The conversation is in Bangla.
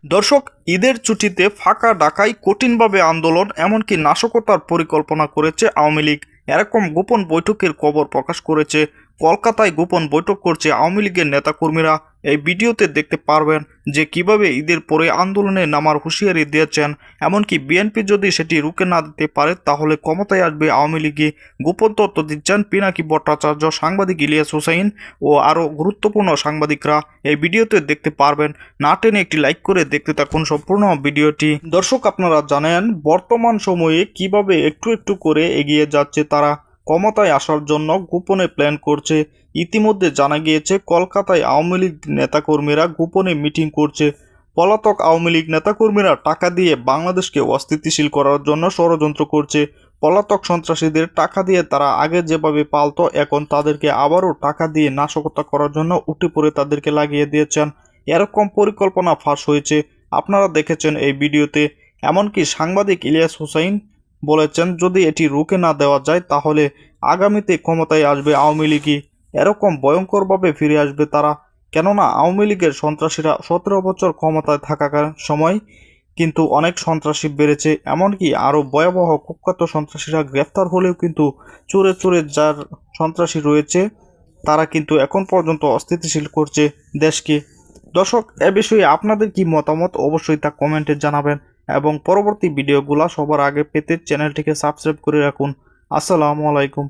দর্শক, ঈদের ছুটিতে ফাঁকা ঢাকায় কঠিনভাবে আন্দোলন এমনকি নাশকতার পরিকল্পনা করেছে আওয়ামী লীগ। এরকম গোপন বৈঠকের খবর প্রকাশ করেছে। কলকাতায় গোপন বৈঠক করছে আওয়ামী লীগের নেতাকর্মীরা। এই ভিডিওতে দেখতে পারবেন যে কিভাবে ঈদের পরে আন্দোলনে নামার হুঁশিয়ারি দিয়েছেন। এমনকি বিএনপি যদি সেটি রুখে না দিতে পারে তাহলে ক্ষমতায় আসবে আওয়ামী লীগে। গোপন তথ্য দিচ্ছেন পিনাকি ভট্টাচার্য, সাংবাদিক ইলিয়াস হোসাইন ও আরও গুরুত্বপূর্ণ সাংবাদিকরা। এই ভিডিওতে দেখতে পারবেন। না টেনে একটি লাইক করে দেখতে থাকুন সম্পূর্ণ ভিডিওটি। দর্শক, আপনারা জানেন বর্তমান সময়ে কিভাবে একটু একটু করে এগিয়ে যাচ্ছে তারা। ক্ষমতায় আসার জন্য গোপনে প্ল্যান করছে। ইতিমধ্যে জানা গিয়েছে কলকাতায় আওয়ামী লীগ নেতাকর্মীরা গোপনে মিটিং করছে। পলাতক আওয়ামী লীগ নেতাকর্মীরা টাকা দিয়ে বাংলাদেশকে অস্থিতিশীল করার জন্য ষড়যন্ত্র করছে। পলাতক সন্ত্রাসীদের টাকা দিয়ে তারা আগে যেভাবে পালতো এখন তাদেরকে আবারও টাকা দিয়ে নাশকতা করার জন্য উঠে পড়ে তাদেরকে লাগিয়ে দিয়েছেন। এরকম পরিকল্পনা ফাঁস হয়েছে, আপনারা দেখেছেন এই ভিডিওতে। এমনকি সাংবাদিক ইলিয়াস হোসাইন বলেছেন যদি এটি রুখে না দেওয়া যায় তাহলে আগামীতে ক্ষমতায় আসবে আওয়ামী লীগই। এরকম ভয়ঙ্করভাবে ফিরে আসবে তারা। কেননা আওয়ামী লীগের সন্ত্রাসীরা 17 বছর ক্ষমতায় থাকার সময় কিন্তু অনেক সন্ত্রাসী বেড়েছে। এমনকি আরও ভয়াবহ কুখ্যাত সন্ত্রাসীরা গ্রেফতার হলেও কিন্তু চোরে চোরে যার সন্ত্রাসী রয়েছে তারা কিন্তু এখন পর্যন্ত অস্থিতিশীল করছে দেশকে। দর্শক, এ বিষয়ে আপনাদের কি মতামত অবশ্যই তা কমেন্টে জানাবেন এবং পরবর্তী ভিডিওগুলো সবার আগে পেতে চ্যানেলটিকে সাবস্ক্রাইব করে রাখুন। আসসালামু আলাইকুম।